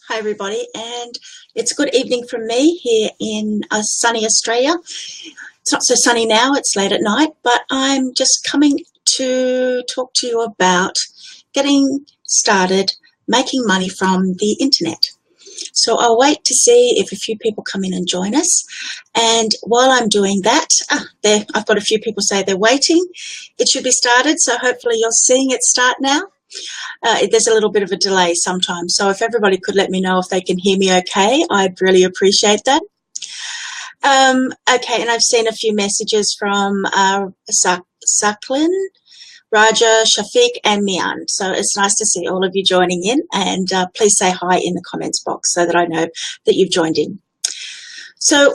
Hi everybody, and it's a good evening from me here in sunny Australia. It's not so sunny now, it's late at night, but I'm just coming to talk to you about getting started making money from the internet. So I'll wait to see if a few people come in and join us, and while I'm doing that, there, I've got a few people say they're waiting. It should be started, so hopefully you're seeing it start now. There's a little bit of a delay sometimes, so if everybody could let me know if they can hear me okay, I'd really appreciate that. Okay, and I've seen a few messages from Saklin, Raja, Shafiq and Mian, so it's nice to see all of you joining in, and please say hi in the comments box so that I know that you've joined in. So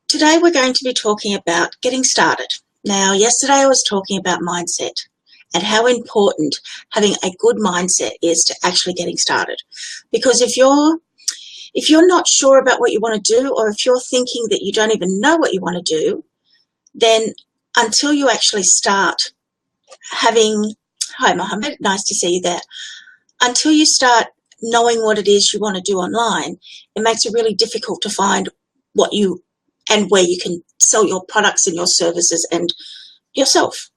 today we're going to be talking about getting started. Now, yesterday I was talking about mindset and how important having a good mindset is to actually getting started. Because if you're not sure about what you want to do, or if you're thinking that you don't even know what you want to do, then until you actually start having, hi Mohammed, nice to see you there. Until you start knowing what it is you want to do online, it makes it really difficult to find what you and where you can sell your products and your services and yourself.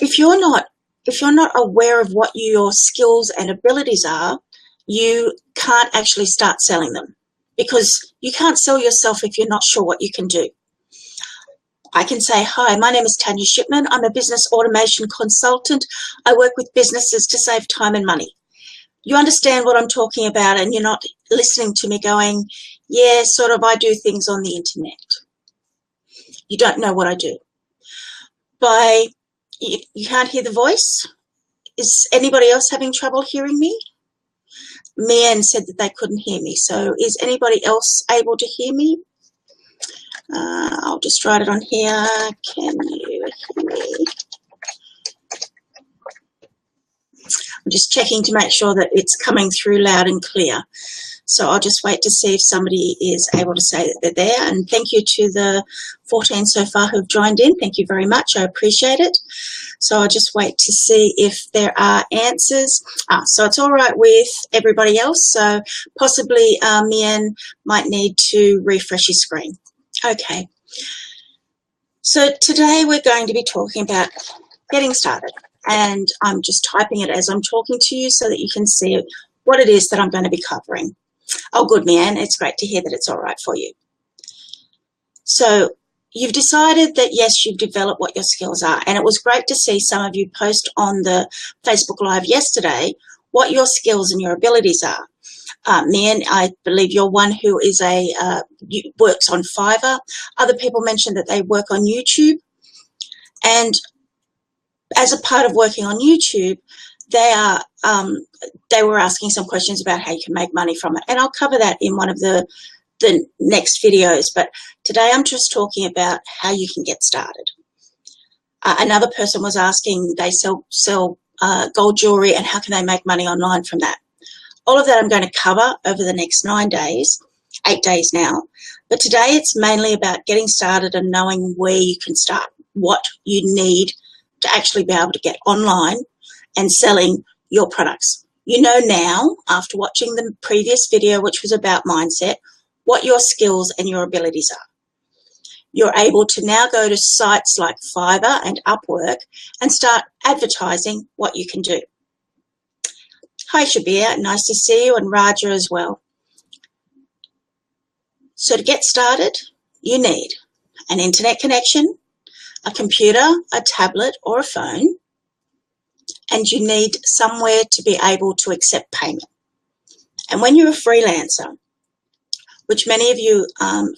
If you're not aware of what your skills and abilities are, you can't actually start selling them, because you can't sell yourself if you're not sure what you can do. I can say, hi, my name is Tania Shipman. I'm a business automation consultant. I work with businesses to save time and money. You understand what I'm talking about, and you're not listening to me going, yeah, sort of, I do things on the internet. You don't know what I do. You can't hear the voice? Is anybody else having trouble hearing me? Mian said that they couldn't hear me. So is anybody else able to hear me? I'll just write it on here. Can you hear me? I'm just checking to make sure that it's coming through loud and clear. So I'll just wait to see if somebody is able to say that they're there. And thank you to the 14 so far who've joined in. Thank you very much. I appreciate it. So I'll just wait to see if there are answers. So it's all right with everybody else. So possibly Mian might need to refresh his screen. Okay. So today we're going to be talking about getting started. And I'm just typing it as I'm talking to you so that you can see what it is that I'm going to be covering. Oh, good, Mian. It's great to hear that it's all right for you. So you've decided that, yes, you've developed what your skills are. And it was great to see some of you post on the Facebook Live yesterday what your skills and your abilities are. Mian, I believe you're one who is works on Fiverr. Other people mentioned that they work on YouTube. And as a part of working on YouTube, they were asking some questions about how you can make money from it, and I'll cover that in one of the next videos. But today I'm just talking about how you can get started. Another person was asking, they sell gold jewelry, and how can they make money online from that? All of that I'm going to cover over the next 9 days, 8 days now. But today it's mainly about getting started and knowing where you can start, what you need to actually be able to get online and selling your products. You know now, after watching the previous video, which was about mindset, what your skills and your abilities are. You're able to now go to sites like Fiverr and Upwork and start advertising what you can do. Hi Shabir, nice to see you, and Raja as well. So to get started, you need an internet connection, a computer, a tablet or a phone, and you need somewhere to be able to accept payment. And when you're a freelancer, which many of you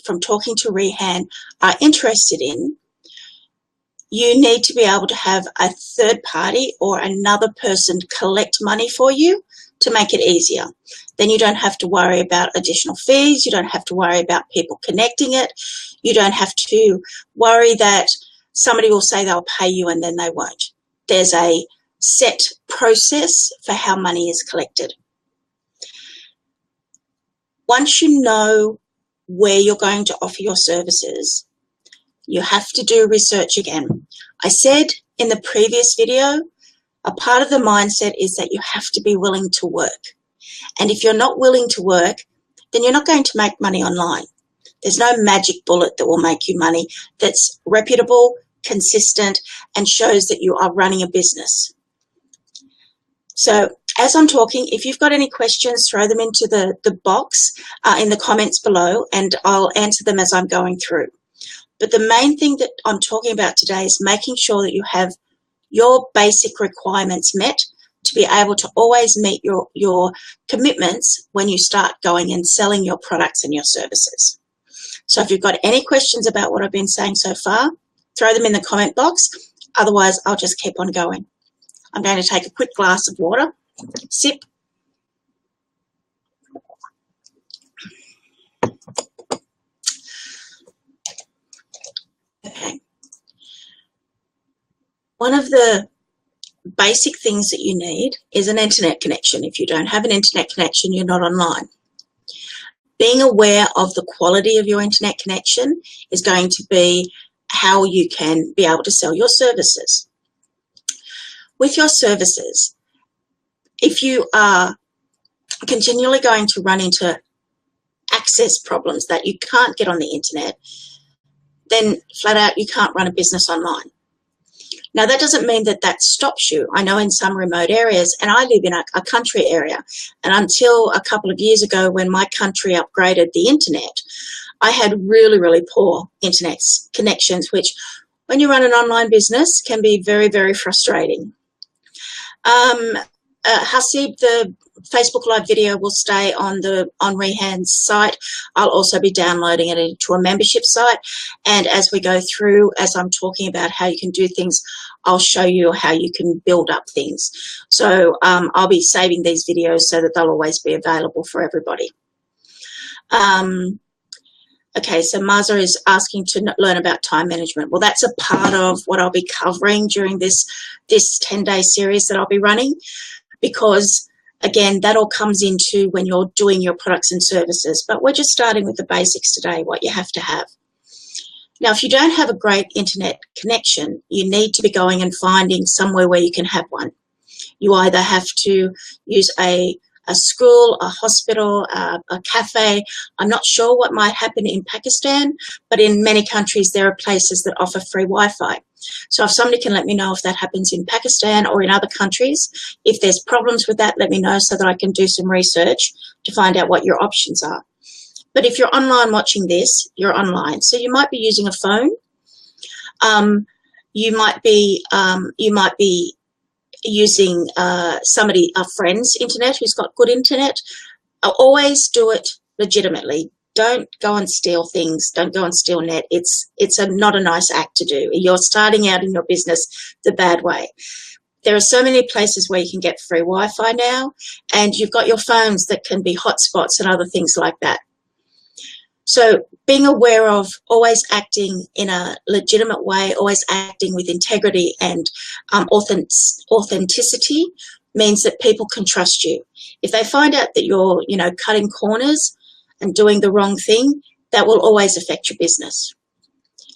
from talking to Rehan are interested in, you need to be able to have a third party or another person collect money for you to make it easier. Then you don't have to worry about additional fees. You don't have to worry about people connecting it. You don't have to worry that somebody will say they'll pay you and then they won't. There's a set process for how money is collected. Once you know where you're going to offer your services, you have to do research again. I said in the previous video, a part of the mindset is that you have to be willing to work. And if you're not willing to work, then you're not going to make money online. There's no magic bullet that will make you money that's reputable, consistent, and shows that you are running a business. So as I'm talking, if you've got any questions, throw them into the box in the comments below, and I'll answer them as I'm going through. But the main thing that I'm talking about today is making sure that you have your basic requirements met to be able to always meet your commitments when you start going and selling your products and your services. So if you've got any questions about what I've been saying so far, throw them in the comment box. Otherwise, I'll just keep on going. I'm going to take a quick glass of water, sip. Okay. One of the basic things that you need is an internet connection. If you don't have an internet connection, you're not online. Being aware of the quality of your internet connection is going to be how you can be able to sell your services. With your services, if you are continually going to run into access problems that you can't get on the internet, then flat out you can't run a business online. Now, that doesn't mean that that stops you. I know in some remote areas, and I live in a country area, and until a couple of years ago when my country upgraded the internet, I had really, really poor internet connections, which when you run an online business can be very, very frustrating. Hasib, the Facebook Live video will stay on Rehan's site. I'll also be downloading it into a membership site. And as we go through, as I'm talking about how you can do things, I'll show you how you can build up things. So I'll be saving these videos so that they'll always be available for everybody. Okay, so Maza is asking to learn about time management. Well, that's a part of what I'll be covering during this 10-day series that I'll be running, because again, that all comes into when you're doing your products and services. But we're just starting with the basics today, what you have to have. Now, if you don't have a great internet connection, you need to be going and finding somewhere where you can have one. You either have to use a school, a hospital, a cafe. I'm not sure what might happen in Pakistan, but in many countries there are places that offer free Wi-Fi. So if somebody can let me know if that happens in Pakistan or in other countries, if there's problems with that, let me know so that I can do some research to find out what your options are. But if you're online watching this, you're online. So you might be using a phone. You might be using a friend's internet who's got good internet. Always do it legitimately. Don't go and steal things. Don't go and steal net. It's not a nice act to do. You're starting out in your business the bad way. There are so many places where you can get free Wi-Fi now, and you've got your phones that can be hotspots and other things like that. So being aware of always acting in a legitimate way, always acting with integrity and authenticity means that people can trust you. If they find out that you're, cutting corners and doing the wrong thing, that will always affect your business.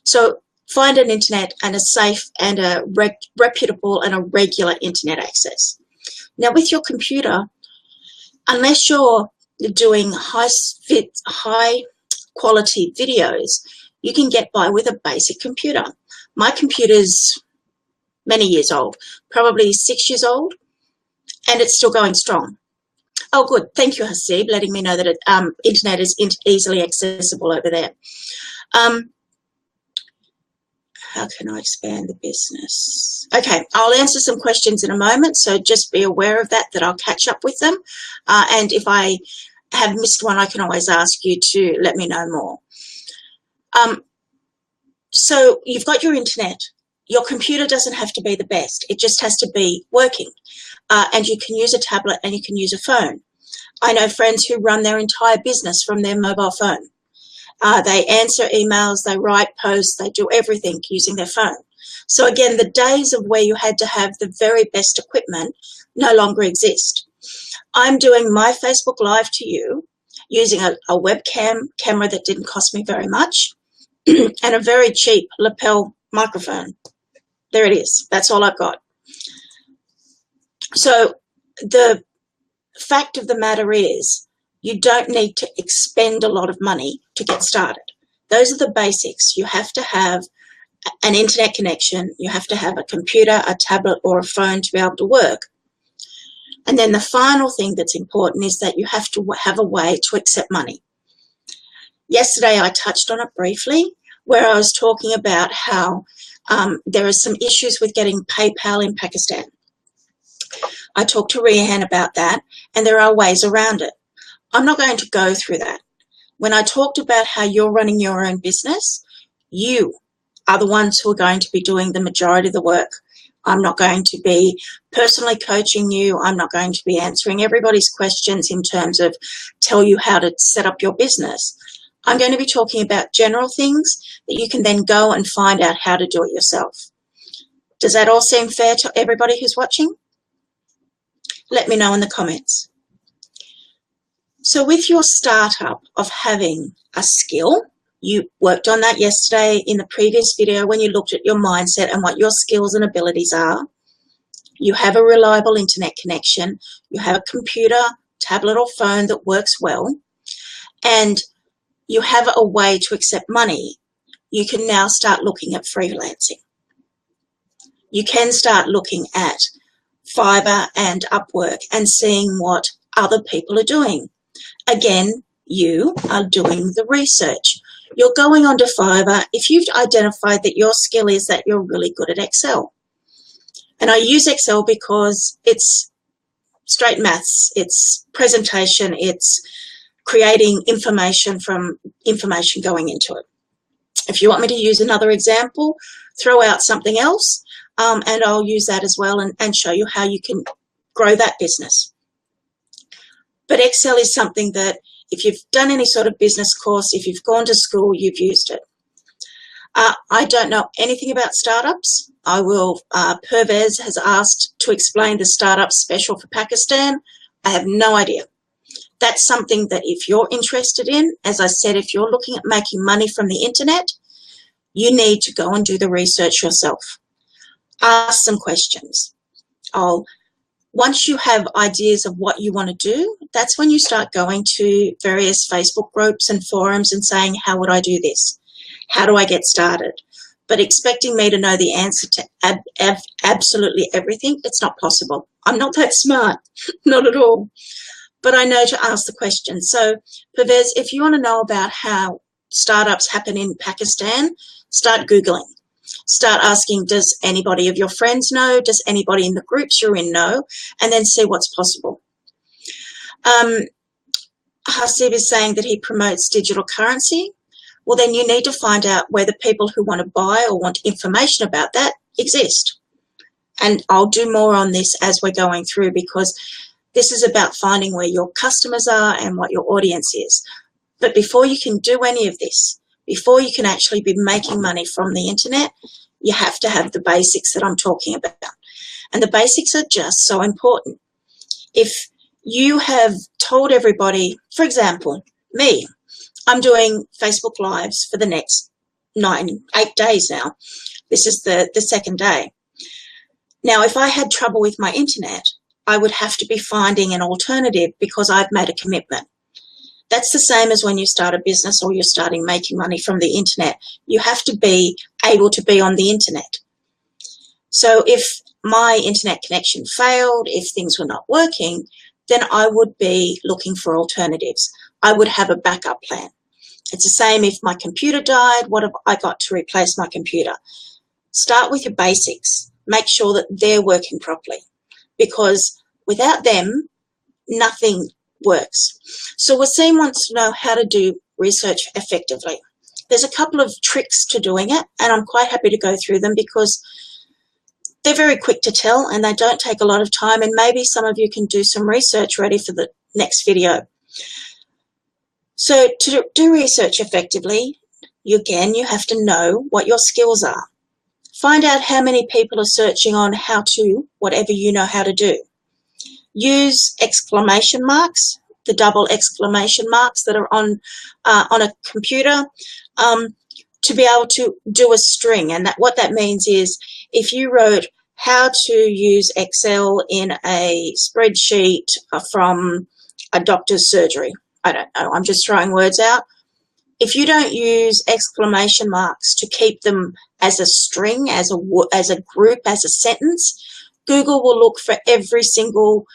So find an internet and a safe and a reputable and a regular internet access. Now with your computer, unless you're doing high quality videos, you can get by with a basic computer. My computer's many years old, probably 6 years old, and it's still going strong. Oh, good. Thank you, Hasib, letting me know that internet is easily accessible over there. How can I expand the business? Okay, I'll answer some questions in a moment, so just be aware of that I'll catch up with them. And if I have missed one, I can always ask you to let me know more. So you've got your internet. Your computer doesn't have to be the best. It just has to be working. And you can use a tablet and you can use a phone. I know friends who run their entire business from their mobile phone. They answer emails, they write posts, they do everything using their phone. So again, the days of where you had to have the very best equipment no longer exist. I'm doing my Facebook Live to you using a webcam camera that didn't cost me very much and a very cheap lapel microphone. There it is. That's all I've got. So the fact of the matter is, you don't need to expend a lot of money to get started. Those are the basics. You have to have an internet connection. You have to have a computer, a tablet, or a phone to be able to work. And then the final thing that's important is that you have to have a way to accept money. Yesterday, I touched on it briefly, where I was talking about how there are some issues with getting PayPal in Pakistan. I talked to Rehan about that, and there are ways around it. I'm not going to go through that. When I talked about how you're running your own business, you are the ones who are going to be doing the majority of the work. I'm not going to be personally coaching you. I'm not going to be answering everybody's questions in terms of tell you how to set up your business. I'm going to be talking about general things that you can then go and find out how to do it yourself. Does that all seem fair to everybody who's watching? Let me know in the comments. So with your startup of having a skill, you worked on that yesterday in the previous video when you looked at your mindset and what your skills and abilities are. You have a reliable internet connection. You have a computer, tablet or phone that works well. And you have a way to accept money. You can now start looking at freelancing. You can start looking at Fiverr and Upwork and seeing what other people are doing. Again, you are doing the research. You're going onto Fiverr if you've identified that your skill is that you're really good at Excel. And I use Excel because it's straight maths, it's presentation, it's creating information from information going into it. If you want me to use another example, throw out something else, and I'll use that as well and show you how you can grow that business. But Excel is something that if you've done any sort of business course, if you've gone to school, you've used it. I don't know anything about startups. Pervez has asked to explain the startup special for Pakistan. I have no idea. That's something that if you're interested in, as I said, if you're looking at making money from the internet, you need to go and do the research yourself. Ask some questions. Once you have ideas of what you want to do, that's when you start going to various Facebook groups and forums and saying, how would I do this? How do I get started? But expecting me to know the answer to absolutely everything, it's not possible. I'm not that smart, not at all. But I know to ask the question. So, Pervez, if you want to know about how startups happen in Pakistan, start Googling. Start asking, does anybody of your friends know? Does anybody in the groups you're in know? And then see what's possible. Hasib is saying that he promotes digital currency. Well, then you need to find out whether people who want to buy or want information about that exist. And I'll do more on this as we're going through, because this is about finding where your customers are and what your audience is. But before you can do any of this, before you can actually be making money from the internet, you have to have the basics that I'm talking about. And the basics are just so important. If you have told everybody, for example, me, I'm doing Facebook Lives for the next 8 days now. This is the second day. Now, if I had trouble with my internet, I would have to be finding an alternative because I've made a commitment. That's the same as when you start a business or you're starting making money from the internet. You have to be able to be on the internet. So if my internet connection failed, if things were not working, then I would be looking for alternatives. I would have a backup plan. It's the same if my computer died, what have I got to replace my computer? Start with your basics. Make sure that they're working properly, because without them, nothing works. So Wasim wants to know how to do research effectively. There's a couple of tricks to doing it, and I'm quite happy to go through them because they're very quick to tell and they don't take a lot of time, and maybe some of you can do some research ready for the next video. So to do research effectively, you have to know what your skills are. Find out how many people are searching on how to, whatever you know how to do. Use exclamation marks, the double exclamation marks that are on a computer, to be able to do a string. And what that means is if you wrote, how to use Excel in a spreadsheet from a doctor's surgery. I don't know, I'm just throwing words out. If you don't use exclamation marks to keep them as a string, as a group, as a sentence, Google will look for every single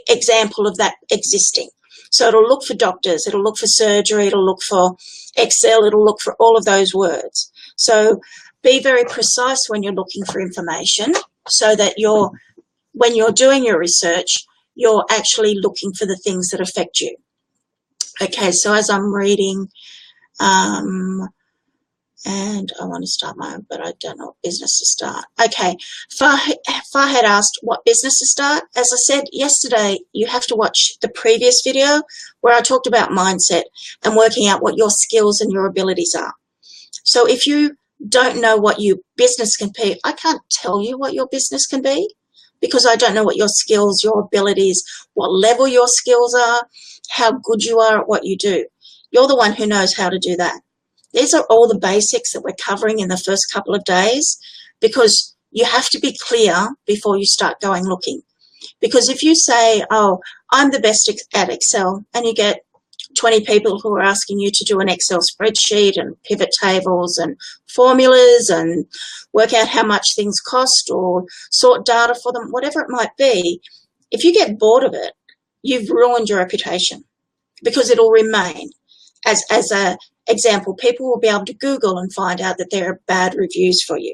example of that existing. So it'll look for doctors, it'll look for surgery, it'll look for Excel, it'll look for all of those words. So be very precise when you're looking for information so that when you're doing your research, you're actually looking for the things that affect you. Okay, so as I'm reading, and I want to start my own, but I don't know what business to start. Okay, Farhad asked what business to start. As I said yesterday, you have to watch the previous video where I talked about mindset and working out what your skills and your abilities are. So if you don't know what your business can be, I can't tell you what your business can be because I don't know what your skills, your abilities, what level your skills are, how good you are at what you do. You're the one who knows how to do that. These are all the basics that we're covering in the first couple of days because you have to be clear before you start going looking. Because if you say, oh, I'm the best at Excel, and you get 20 people who are asking you to do an Excel spreadsheet and pivot tables and formulas and work out how much things cost or sort data for them, whatever it might be, if you get bored of it, you've ruined your reputation because it'll remain. As an example, people will be able to Google and find out that there are bad reviews for you.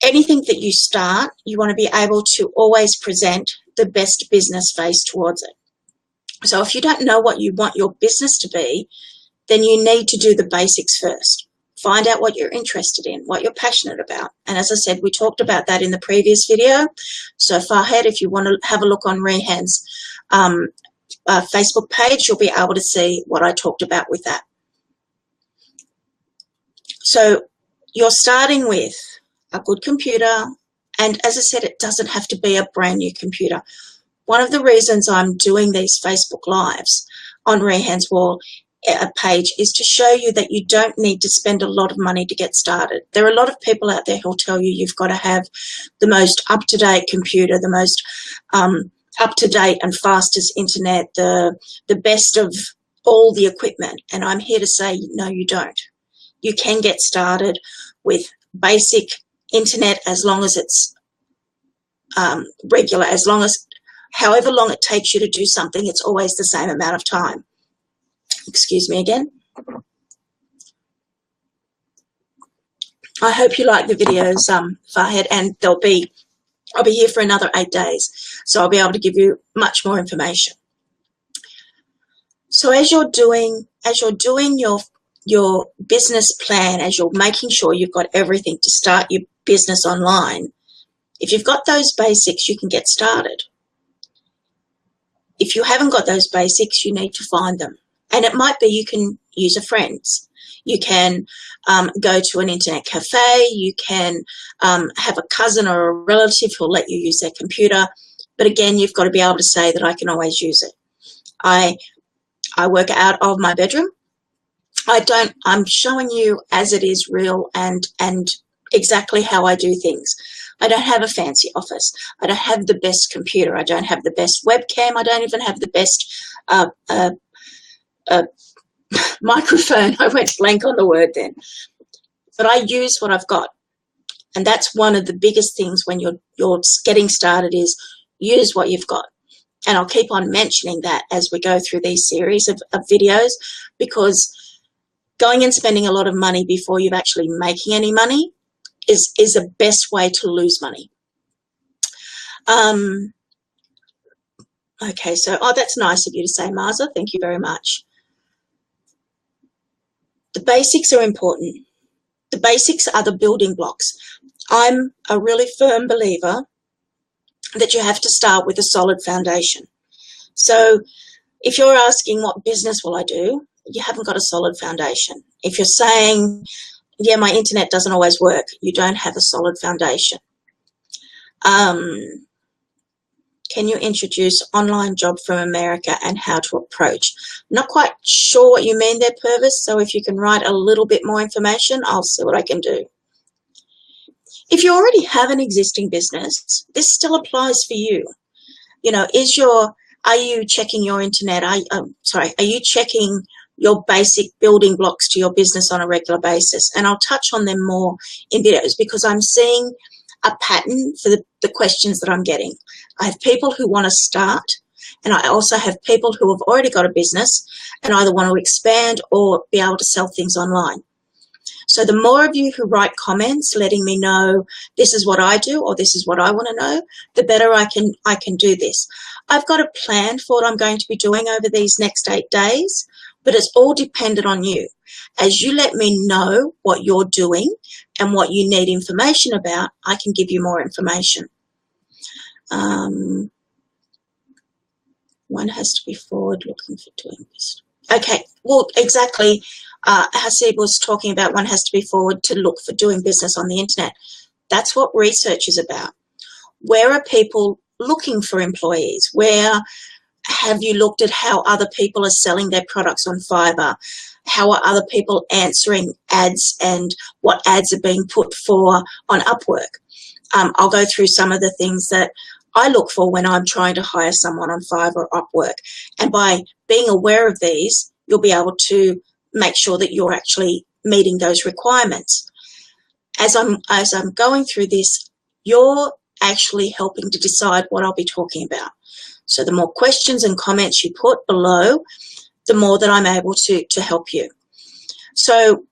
Anything that you start, you want to be able to always present the best business face towards it. So if you don't know what you want your business to be, then you need to do the basics first. Find out what you're interested in, what you're passionate about. And as I said, we talked about that in the previous video. So Farhad, if you want to have a look on Rehan's Facebook page, you'll be able to see what I talked about with that. So you're starting with a good computer. And as I said, it doesn't have to be a brand new computer. One of the reasons I'm doing these Facebook Lives on Rehan's Wall page is to show you that you don't need to spend a lot of money to get started. There are a lot of people out there who'll tell you you've got to have the most up-to-date computer, the most up-to-date and fastest internet, the best of all the equipment. And I'm here to say, no, you don't. You can get started with basic internet as long as it's regular, as long as however long it takes you to do something, it's always the same amount of time. Excuse me again. I hope you like the videos, Farhad, and I'll be here for another 8 days, so I'll be able to give you much more information. So as you're doing your business plan, as you're making sure you've got everything to start your business online, if you've got those basics, you can get started. If you haven't got those basics, you need to find them. And it might be you can use a friend's. You can go to an internet cafe. You can have a cousin or a relative who'll let you use their computer. But again, you've got to be able to say that I can always use it. I work out of my bedroom. I'm showing you as it is real and exactly how I do things. I don't have a fancy office. I don't have the best computer. I don't have the best webcam. I don't even have the best microphone. I went blank on the word then. But I use what I've got. And that's one of the biggest things when you're getting started is use what you've got. And I'll keep on mentioning that as we go through these series of videos, because going and spending a lot of money before you're actually making any money is the best way to lose money. Okay, so, that's nice of you to say, Marza. Thank you very much. The basics are important. The basics are the building blocks. I'm a really firm believer that you have to start with a solid foundation. So if you're asking what business will I do, you haven't got a solid foundation. If you're saying, yeah, my internet doesn't always work, you don't have a solid foundation. Can you introduce online job from America and how to approach? Not quite sure what you mean there, Purvis, so if you can write a little bit more information, I'll see what I can do. If you already have an existing business, this still applies for you. You know, are you checking your internet? Are you checking your basic building blocks to your business on a regular basis? And I'll touch on them more in videos because I'm seeing a pattern for the questions that I'm getting. I have people who want to start, and I also have people who have already got a business and either want to expand or be able to sell things online. So the more of you who write comments letting me know this is what I do or this is what I want to know, the better I can do this. I've got a plan for what I'm going to be doing over these next 8 days, but it's all dependent on you. As you let me know what you're doing and what you need information about, I can give you more information. One has to be forward looking for doing this. Okay, well, exactly. Hasib was talking about one has to be forward to look for doing business on the internet. That's what research is about. Where are people looking for employees? Where have you looked at how other people are selling their products on Fiverr? How are other people answering ads and what ads are being put for on Upwork? I'll go through some of the things that I look for when I'm trying to hire someone on Fiverr or Upwork. And by being aware of these, you'll be able to make sure that you're actually meeting those requirements. As I'm going through this, you're actually helping to decide what I'll be talking about. So the more questions and comments you put below, the more that I'm able to help you. So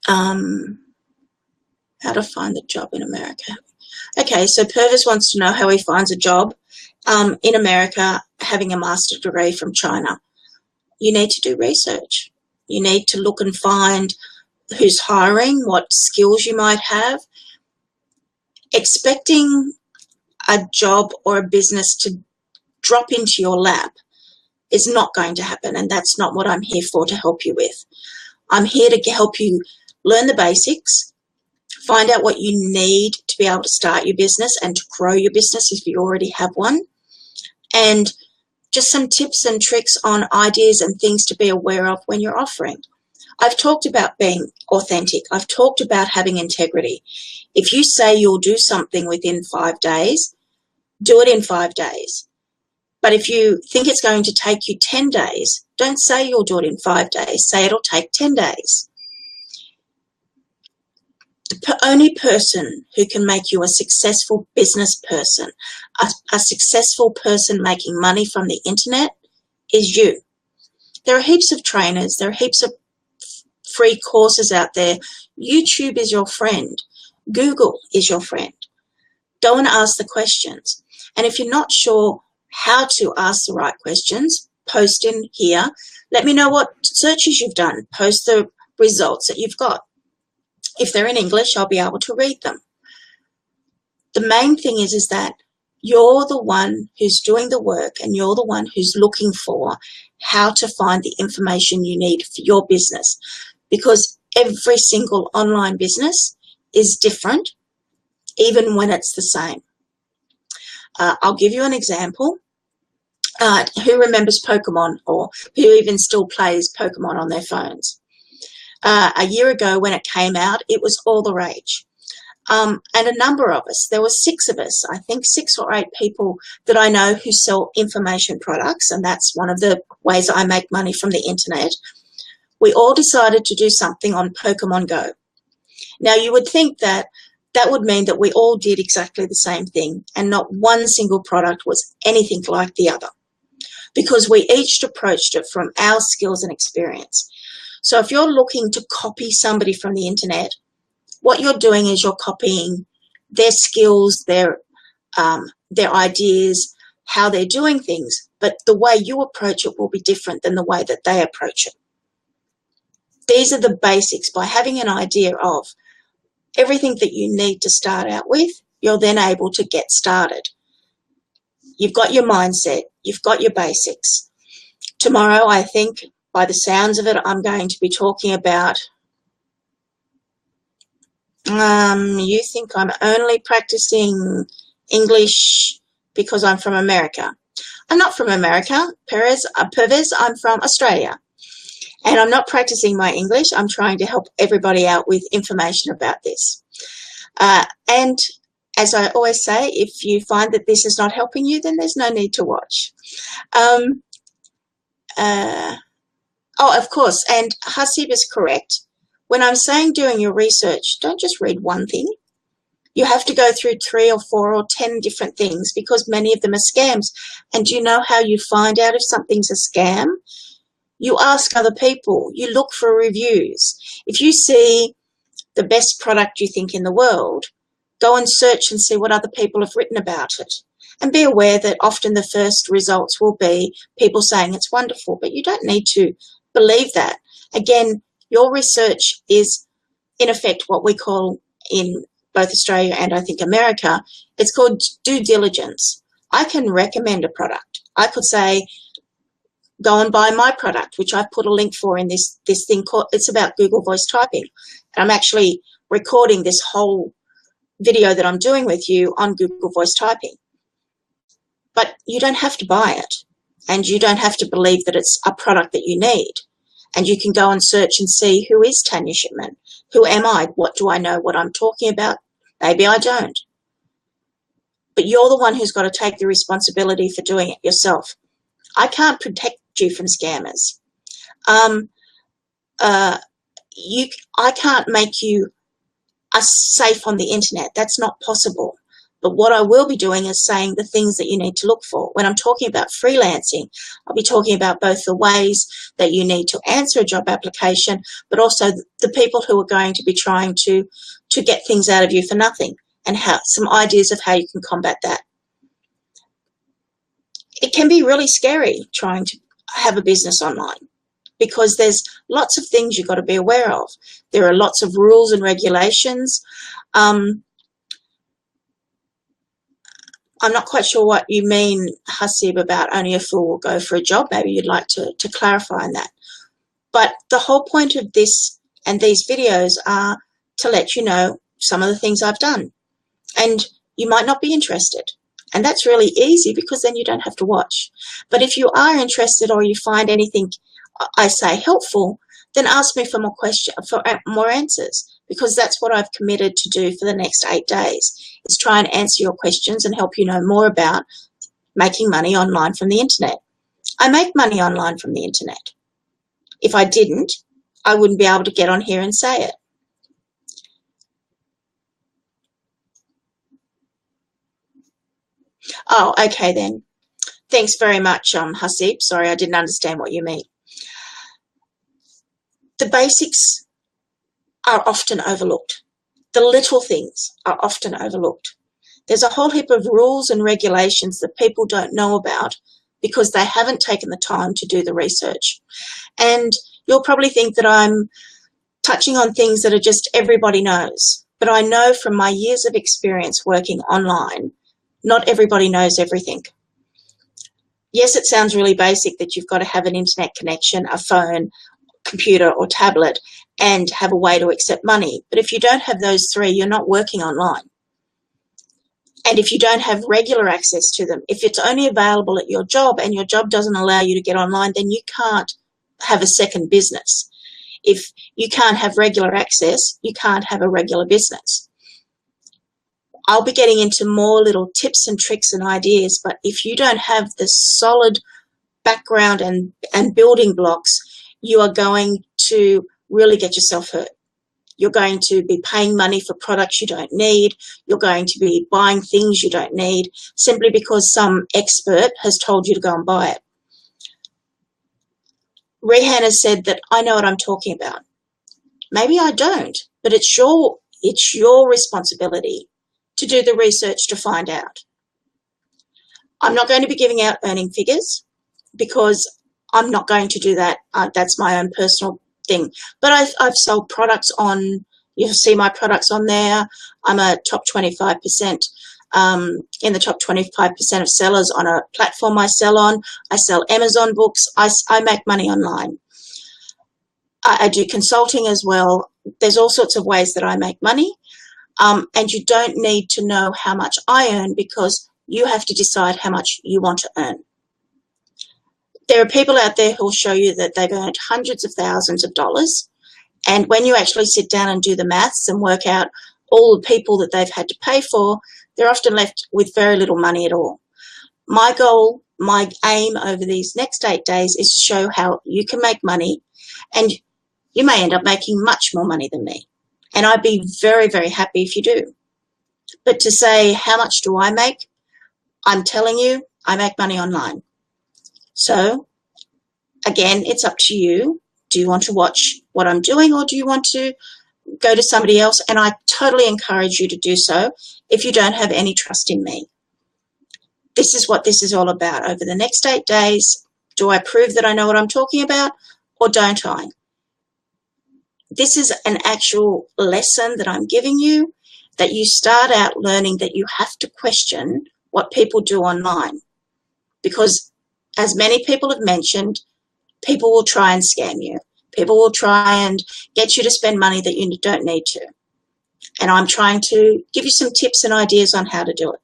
how to find the job in America. Okay, so Purvis wants to know how he finds a job in America having a master's degree from China. You need to do research. You need to look and find who's hiring, what skills you might have. Expecting a job or a business to drop into your lap is not going to happen, and that's not what I'm here for to help you with. I'm here to help you learn the basics, find out what you need to be able to start your business and to grow your business if you already have one, and just some tips and tricks on ideas and things to be aware of when you're offering. I've talked about being authentic. I've talked about having integrity. If you say you'll do something within 5 days, do it in 5 days. But if you think it's going to take you 10 days, don't say you'll do it in 5 days. Say it'll take 10 days. The only person who can make you a successful business person, a successful person making money from the internet, is you. There are heaps of trainers. There are heaps of free courses out there. YouTube is your friend. Google is your friend. Go and ask the questions. And if you're not sure how to ask the right questions, post in here. Let me know what searches you've done. Post the results that you've got. If they're in English, I'll be able to read them. The main thing is that you're the one who's doing the work and you're the one who's looking for how to find the information you need for your business, because every single online business is different, even when it's the same. I'll give you an example. Who remembers Pokemon, or who even still plays Pokemon on their phones? A year ago when it came out, it was all the rage. And a number of us, there were 6 of us, I think 6 or 8 people that I know who sell information products, and that's one of the ways I make money from the internet. We all decided to do something on Pokemon Go. Now, you would think that that would mean that we all did exactly the same thing and not one single product was anything like the other, because we each approached it from our skills and experience. So if you're looking to copy somebody from the internet, what you're doing is you're copying their skills, their ideas, how they're doing things, but the way you approach it will be different than the way that they approach it. These are the basics. By having an idea of everything that you need to start out with, you're then able to get started. You've got your mindset, you've got your basics. Tomorrow, I think, by the sounds of it, I'm going to be talking about, you think I'm only practicing English because I'm from America. I'm not from America, Perez, I'm from Australia. And I'm not practicing my English. I'm trying to help everybody out with information about this. And as I always say, if you find that this is not helping you, then there's no need to watch. Um, oh, of course, and Hasib is correct. When I'm saying doing your research, don't just read one thing. You have to go through 3 or 4 or 10 different things because many of them are scams. And do you know how you find out if something's a scam? You ask other people. You look for reviews. If you see the best product you think in the world, go and search and see what other people have written about it. And be aware that often the first results will be people saying it's wonderful, but you don't need to believe that. Again, your research is, in effect, what we call in both Australia and I think America, it's called due diligence. I can recommend a product. I could say, go and buy my product, which I've put a link for in this thing called, it's about Google voice typing. And I'm actually recording this whole video that I'm doing with you on Google voice typing. But you don't have to buy it, and you don't have to believe that it's a product that you need. And you can go and search and see, who is Tania Shipman? Who am I? What do I know what I'm talking about? Maybe I don't. But you're the one who's got to take the responsibility for doing it yourself. I can't protect you from scammers. I can't make you safe on the internet. That's not possible. But what I will be doing is saying the things that you need to look for. When I'm talking about freelancing, I'll be talking about both the ways that you need to answer a job application, but also the people who are going to be trying to get things out of you for nothing, and some ideas of how you can combat that. It can be really scary trying to have a business online because there's lots of things you've got to be aware of. There are lots of rules and regulations. I'm not quite sure what you mean, Hasib, about only a fool will go for a job. Maybe you'd like to clarify on that. But the whole point of this and these videos are to let you know some of the things I've done. And you might not be interested. And that's really easy because then you don't have to watch. But if you are interested or you find anything I say helpful, then ask me for more answers, because that's what I've committed to do for the next 8 days, is try and answer your questions and help you know more about making money online from the internet. I make money online from the internet. If I didn't, I wouldn't be able to get on here and say it. Oh, okay then. Thanks very much, Hasib. Sorry, I didn't understand what you mean. The basics are often overlooked. The little things are often overlooked. There's a whole heap of rules and regulations that people don't know about because they haven't taken the time to do the research. And you'll probably think that I'm touching on things that are just everybody knows. But I know from my years of experience working online, not everybody knows everything. Yes, it sounds really basic that you've got to have an internet connection, a phone, computer or tablet, and have a way to accept money. But if you don't have those 3, you're not working online. And if you don't have regular access to them, if it's only available at your job and your job doesn't allow you to get online, then you can't have a second business. If you can't have regular access, you can't have a regular business. I'll be getting into more little tips and tricks and ideas, but if you don't have the solid background and building blocks, you are going to really get yourself hurt. You're going to be paying money for products you don't need. You're going to be buying things you don't need simply because some expert has told you to go and buy it. Rehan has said that I know what I'm talking about. Maybe I don't, but it's your responsibility to do the research to find out. I'm not going to be giving out earning figures because I'm not going to do that. That's my own personal thing. But I've sold products on, you'll see my products on there. I'm a top 25%, in the top 25% of sellers on a platform I sell on. I sell Amazon books. I make money online. I do consulting as well. There's all sorts of ways that I make money. And you don't need to know how much I earn because you have to decide how much you want to earn. There are people out there who will show you that they've earned hundreds of thousands of dollars. And when you actually sit down and do the maths and work out all the people that they've had to pay for, they're often left with very little money at all. My goal, my aim over these next 8 days is to show how you can make money, and you may end up making much more money than me. And I'd be very, very happy if you do. But to say, how much do I make? I'm telling you, I make money online. So, again, it's up to you. Do you want to watch what I'm doing, or do you want to go to somebody else? And I totally encourage you to do so if you don't have any trust in me. This is what this is all about. Over the next 8 days, do I prove that I know what I'm talking about, or don't I? This is an actual lesson that I'm giving you, that you start out learning that you have to question what people do online. Because, as many people have mentioned, people will try and scam you. People will try and get you to spend money that you don't need to. And I'm trying to give you some tips and ideas on how to do it.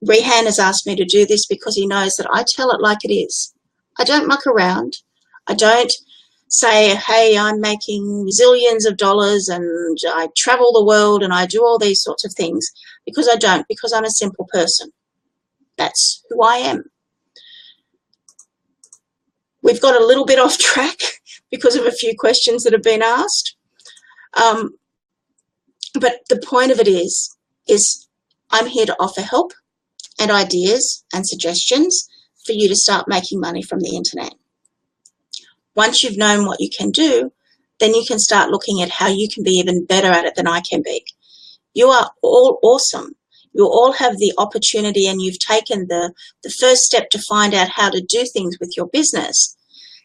Rehan has asked me to do this because he knows that I tell it like it is. I don't muck around. I don't say, hey, I'm making zillions of dollars and I travel the world and I do all these sorts of things, because I don't, because I'm a simple person. That's who I am. We've got a little bit off track because of a few questions that have been asked. But the point of it is I'm here to offer help and ideas and suggestions for you to start making money from the internet. Once you've known what you can do, then you can start looking at how you can be even better at it than I can be. You are all awesome. You all have the opportunity, and you've taken the first step to find out how to do things with your business.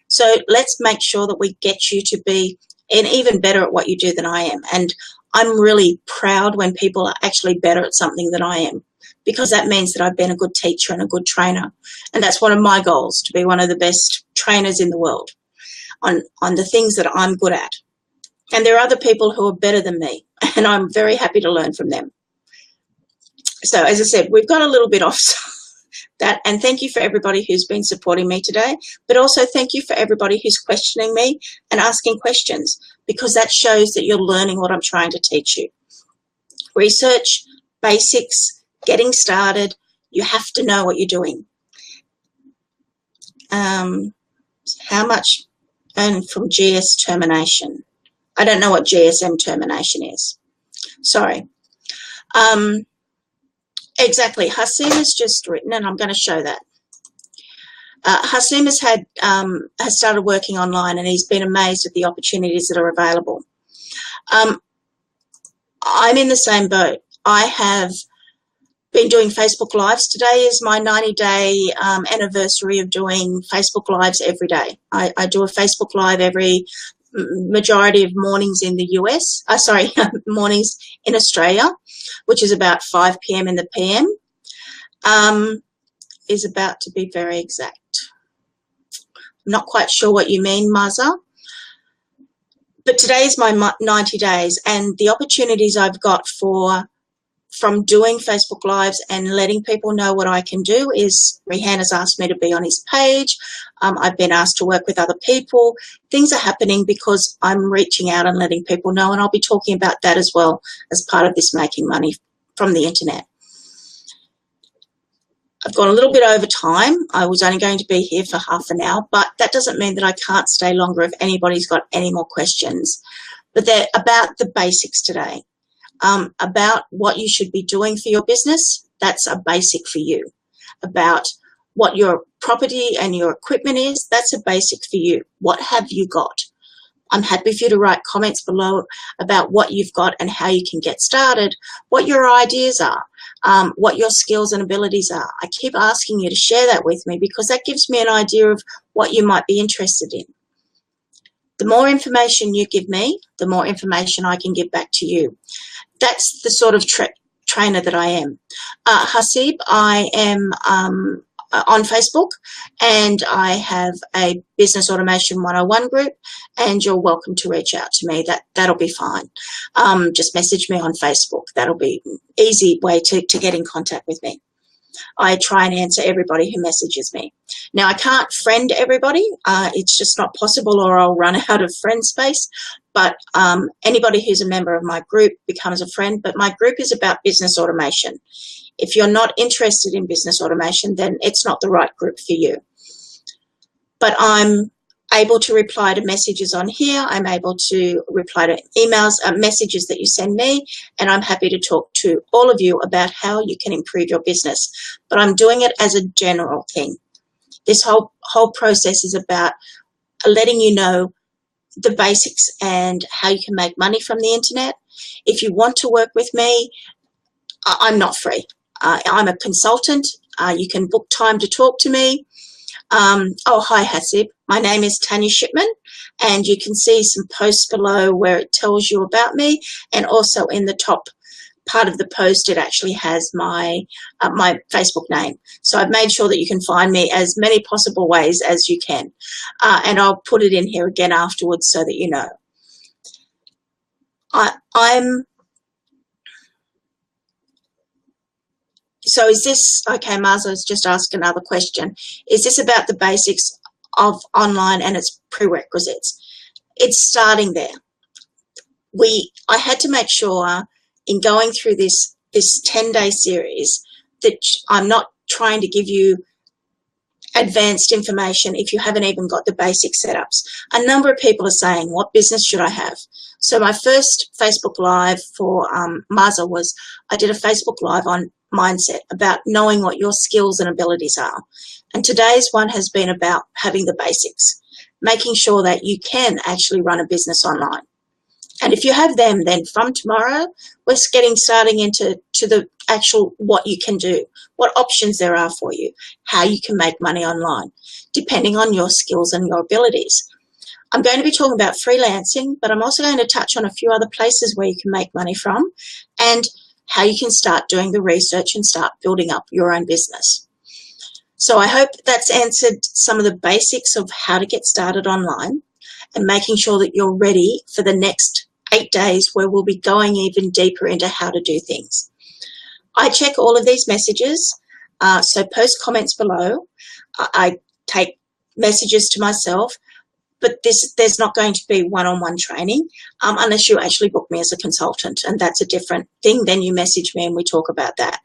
So let's make sure that we get you to be even better at what you do than I am. And I'm really proud when people are actually better at something than I am, because that means that I've been a good teacher and a good trainer. And that's one of my goals, to be one of the best trainers in the world on the things that I'm good at. And there are other people who are better than me, and I'm very happy to learn from them. So, as I said, we've got a little bit off that, and thank you for everybody who's been supporting me today, but also thank you for everybody who's questioning me and asking questions, because that shows that you're learning what I'm trying to teach you. Research, basics, getting started, you have to know what you're doing. How much earn from GS termination? I don't know what GSM termination is. Sorry. Exactly. Hasim has just written, and I'm going to show that. Hasim has started working online, and he's been amazed at the opportunities that are available. I'm in the same boat. I have been doing Facebook Lives. Today is my 90-day anniversary of doing Facebook Lives every day. I do a Facebook Live every majority of mornings in the US. Mornings in Australia, which is about 5 p.m. in the PM. Is about to be very exact. I'm not quite sure what you mean, Maza. But today is my 90 days, and the opportunities I've got from doing Facebook Lives and letting people know what I can do is, Rehan has asked me to be on his page. I've been asked to work with other people. Things are happening because I'm reaching out and letting people know, and I'll be talking about that as well as part of this making money from the internet. I've gone a little bit over time. I was only going to be here for half an hour, but that doesn't mean that I can't stay longer if anybody's got any more questions. But they're about the basics today. About what you should be doing for your business, that's a basic for you. About what your property and your equipment is, that's a basic for you. What have you got? I'm happy for you to write comments below about what you've got and how you can get started, what your ideas are, what your skills and abilities are. I keep asking you to share that with me, because that gives me an idea of what you might be interested in. The more information you give me, the more information I can give back to you. That's the sort of trainer that I am. Hasib, I am on Facebook, and I have a Business Automation 101 group, and you're welcome to reach out to me. That'll be fine. Just message me on Facebook. That'll be an easy way to get in contact with me. I try and answer everybody who messages me. Now, I can't friend everybody. It's just not possible, or I'll run out of friend space. But anybody who's a member of my group becomes a friend. But my group is about business automation. If you're not interested in business automation, then it's not the right group for you. But I'm able to reply to messages on here. I'm able to reply to emails, messages that you send me, and I'm happy to talk to all of you about how you can improve your business. But I'm doing it as a general thing. This whole process is about letting you know the basics and how you can make money from the internet. If you want to work with me, I'm not free. I'm a consultant. You can book time to talk to me. Oh, hi, Hasib. My name is Tania Shipman, and you can see some posts below where it tells you about me, and also in the top part of the post it actually has my my Facebook name. So I've made sure that you can find me as many possible ways as you can, and I'll put it in here again afterwards so that you know. So is this, okay, Marza's just asked another question. Is this about the basics of online and its prerequisites? It's starting there. I had to make sure in going through this 10-day series that I'm not trying to give you advanced information if you haven't even got the basic setups. A number of people are saying, what business should I have? So my first Facebook Live for Marza was, I did a Facebook Live on mindset about knowing what your skills and abilities are. And today's one has been about having the basics, making sure that you can actually run a business online. And if you have them, then from tomorrow, we're starting into the actual what you can do, what options there are for you, how you can make money online, depending on your skills and your abilities. I'm going to be talking about freelancing, but I'm also going to touch on a few other places where you can make money from and how you can start doing the research and start building up your own business. So I hope that's answered some of the basics of how to get started online and making sure that you're ready for the next 8 days where we'll be going even deeper into how to do things. I check all of these messages, so post comments below. I take messages to myself, but there's not going to be one-on-one training unless you actually book me as a consultant, and that's a different thing. Then you message me and we talk about that.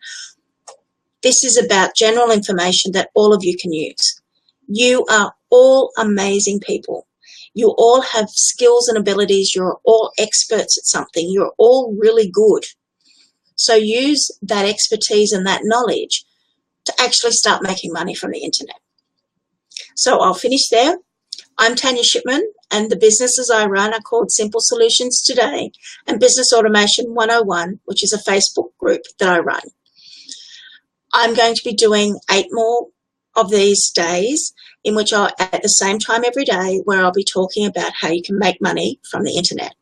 This is about general information that all of you can use. You are all amazing people. You all have skills and abilities. You're all experts at something. You're all really good. So use that expertise and that knowledge to actually start making money from the internet. So I'll finish there. I'm Tania Shipman, and the businesses I run are called Simple Solutions Today and Business Automation 101, which is a Facebook group that I run. I'm going to be doing 8 more of these days in which I'll, at the same time every day, where I'll be talking about how you can make money from the internet.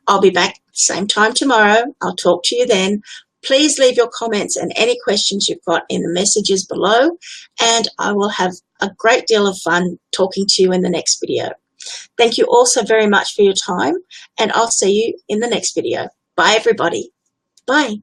I'll be back same time tomorrow. I'll talk to you then. Please leave your comments and any questions you've got in the messages below, and I will have a great deal of fun talking to you in the next video. Thank you all so very much for your time, and I'll see you in the next video. Bye, everybody. Bye.